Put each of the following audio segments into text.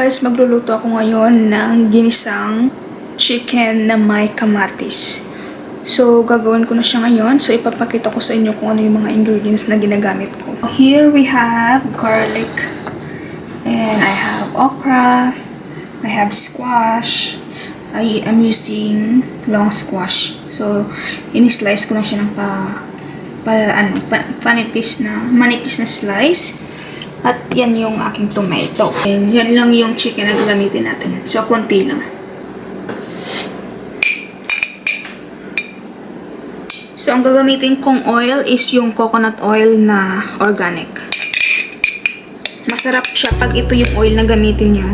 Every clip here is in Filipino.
guys, magluluto ako ngayon ng ginisang chicken na may kamatis. So, gagawin ko na siya ngayon. So, ipapakita ko sa inyo kung ano yung mga ingredients na ginagamit ko. Here we have garlic. And I have okra. I have squash. I am using long squash. So, in-slice ko na siya ng manipis na slice. At yan yung aking tomato. And yan lang yung chicken na gagamitin natin. So, konti lang. So, ang gagamitin kong oil is yung coconut oil na organic. Masarap siya pag ito yung oil na gamitin nyo.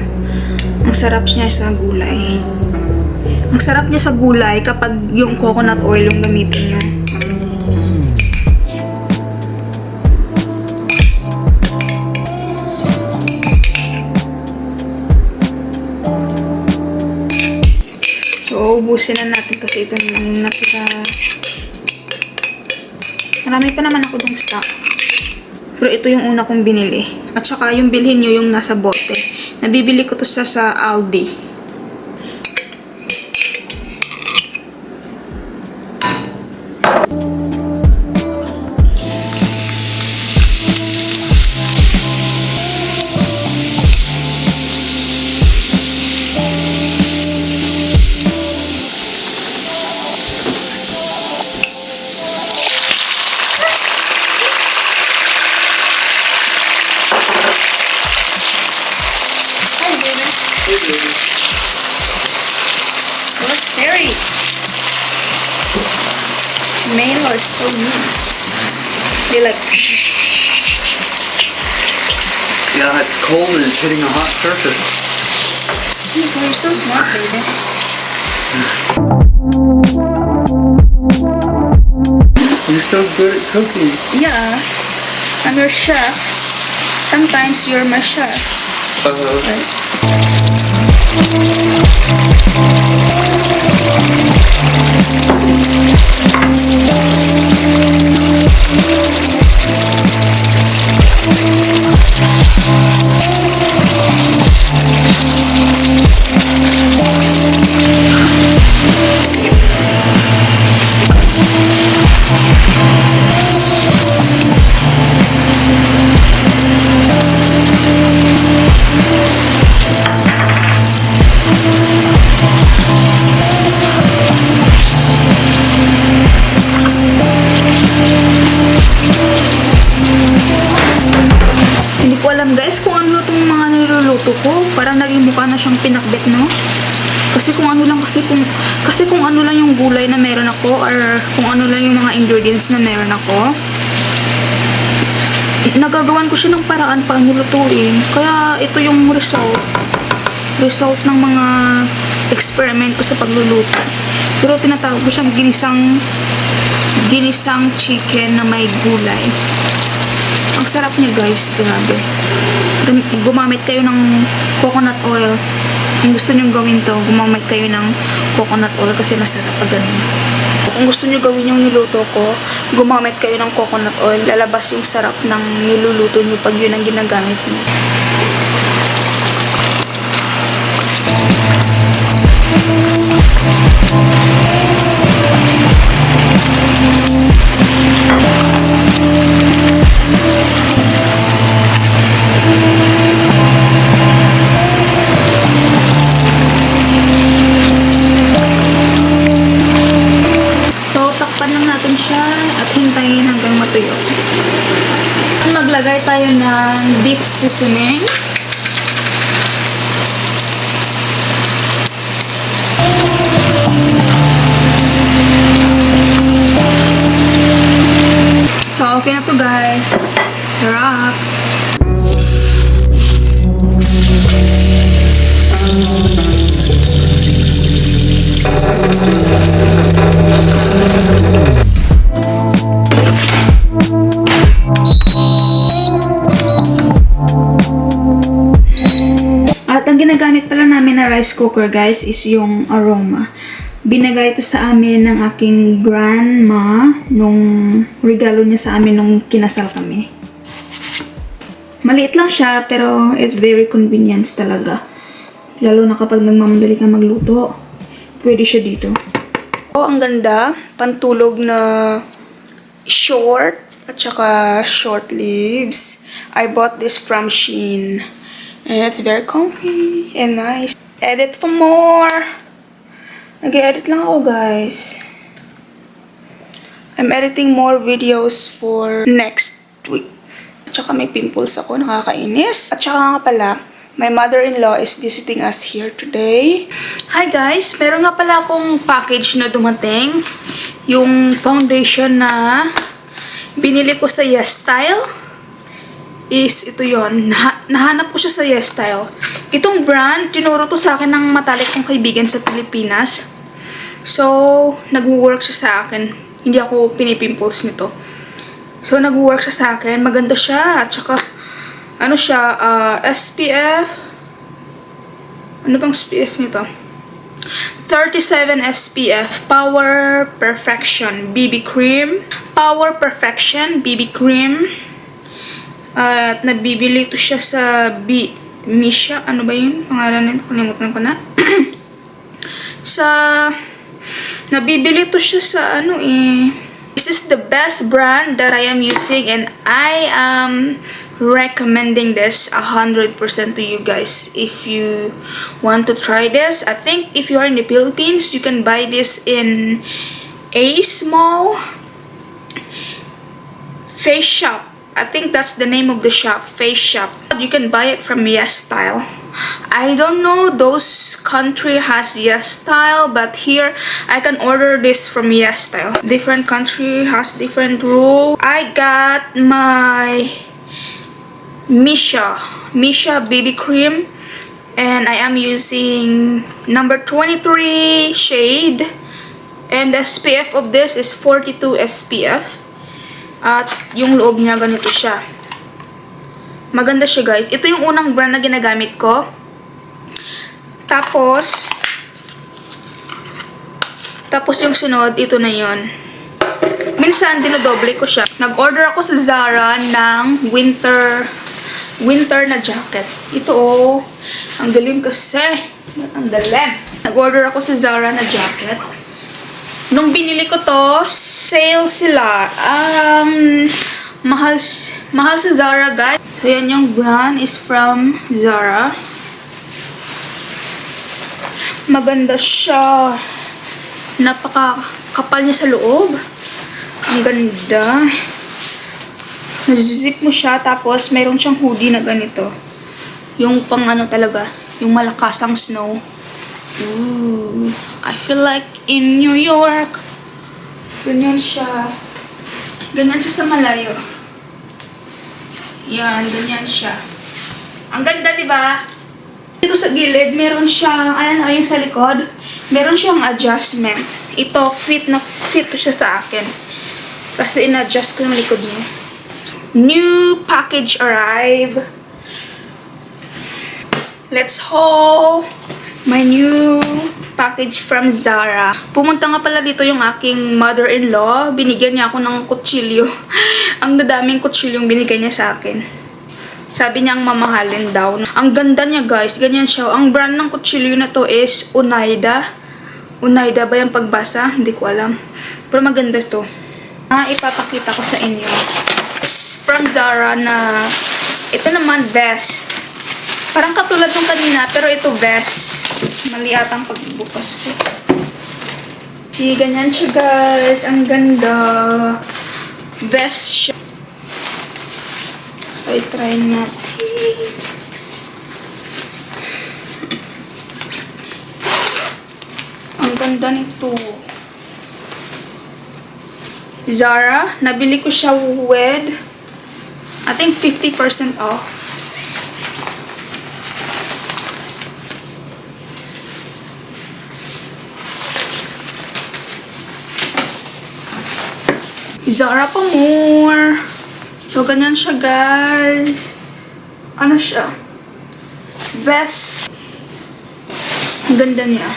Ang sarap niya sa gulay. Ang sarap niya sa gulay kapag yung coconut oil yung gamitin nyo. So, ubusin na natin kasi ito yung natira. Marami pa naman ako dong stock. Pero ito yung una kong binili. At saka yung bilhin nyo yung nasa bote. Nabibili ko to sa Aldi. What's scary? Tomato is so mean. They like. Yeah, it's cold and it's hitting a hot surface. You're so smart, baby. You're so good at cooking. Yeah, I'm your chef. Sometimes you're my chef. Right? Guys, kung ano itong mga niluluto ko, parang naging mukha na siyang pinakbet, no? Kasi kung ano lang kung ano lang yung gulay na meron ako or kung ano lang yung mga ingredients na meron ako, nagagawan ko siya ng paraan para nilutuin. Kaya ito yung result ng mga experiment ko sa pagluluto. Pero tinatawag ko siyang ginisang chicken na may gulay. Ang sarap niya, guys, grabe. Gumamit kayo ng coconut oil. Kung gusto niyo gawin to, gumamit kayo ng coconut oil kasi masarap pag ganun. Kung gusto niyo gawin yung niluto ko, gumamit kayo ng coconut oil. Lalabas yung sarap ng niluluto niyo pag yun ang ginagamit niyo. Siya at hintayin hanggang matuyo. Maglagay tayo ng beef seasoning. So, okay na to, guys. Sarap. At ang ginagamit pala namin na rice cooker, guys, is yung Aroma. Binigay ito sa amin ng aking grandma nung regalo niya sa amin nung kinasal kami. Maliit lang siya pero it's very convenient talaga. Lalo na kapag nagmamadali ka magluto. Pwede siya dito. Oh, ang ganda. Pantulog na short at saka short sleeves. I bought this from Shein. And it's very comfy and nice. Edit for more. Nag-edit lang ako, guys. I'm editing more videos for next week. At saka may pimples ako, nakakainis. At saka nga pala, my mother-in-law is visiting us here today. Hi guys! Meron nga pala akong package na dumating. Yung foundation na binili ko sa Yes Style is ito yon. Nahanap ko siya sa Yes Style. Itong brand, tinuro to sa akin ng matalik kong kaibigan sa Pilipinas. So, nag-work siya sa akin. Hindi ako pinipimples nito. So, nag-work siya sa akin. Maganda siya. At saka, ano siya, SPF. Ano bang SPF nito? 37 SPF. Power Perfection BB Cream. Power Perfection BB Cream. At nabibili to siya sa Misha. Ano ba yun? Pangalan nito. Kalimutan ko na. Nabibili to siya sa ano eh. This is the best brand that I am using and I am recommending this 100% to you guys. If you want to try this, I think if you are in the Philippines, you can buy this in Ace Mall. Face Shop. I think that's the name of the shop. Face Shop. You can buy it from Yes Style. I don't know those country has Yes Style, but here I can order this from Yes Style. Different country has different rule. I got my Misha BB cream and I am using number 23 shade and the SPF of this is 42 SPF. At yung loob niya ganito siya. Maganda siya guys. Ito yung unang brand na ginagamit ko. Tapos yung sunod, ito na yon. Minsan, dinodoble ko siya. Nag-order ako sa Zara ng winter na jacket. Ito oh. Ang galing kasi. Ang dalim. Nag-order ako sa Zara na jacket. Nung binili ko to, sale sila. Mahal sa Zara, guys. So, yan yung brand is from Zara. Maganda siya. Napaka-kapal niya sa loob. Ang ganda. Nazip mo siya, tapos mayroon siyang hoodie na ganito. Yung pang ano talaga, yung malakasang snow. Ooh, I feel like in New York. Ganyan siya. Ganyan siya sa malayo. Yan, ganyan siya. Ang ganda, di ba? Dito sa gilid, meron siyang, ayan, yung sa likod, meron siyang adjustment. Ito, fit to siya sa akin. Kasi in-adjust ko yung likod niya. New package arrive. Let's haul my new package from Zara. Pumunta nga pala dito yung aking mother-in-law. Binigyan niya ako ng kutsilyo. Ang dadaming kutsilyong binigay niya sa akin. Sabi niya ang mamahalin daw. Ang ganda niya guys. Ganyan siya. Ang brand ng kutsilyo na to is Oneida. Oneida ba yung pagbasa? Hindi ko alam. Pero maganda to. Ipapakita ko sa inyo. It's from Zara na ito naman vest. Parang katulad ng kanina, pero ito vest. Mali atang pagbukas ko. See, ganyan siya guys. Ang ganda. Vest siya. So, i-try natin. Ang ganda nito. Zara. Nabili ko siya with, I think 50% off. Zara pa more. So, ganyan siya, guys. Ano siya? Vest. Ang ganda niya.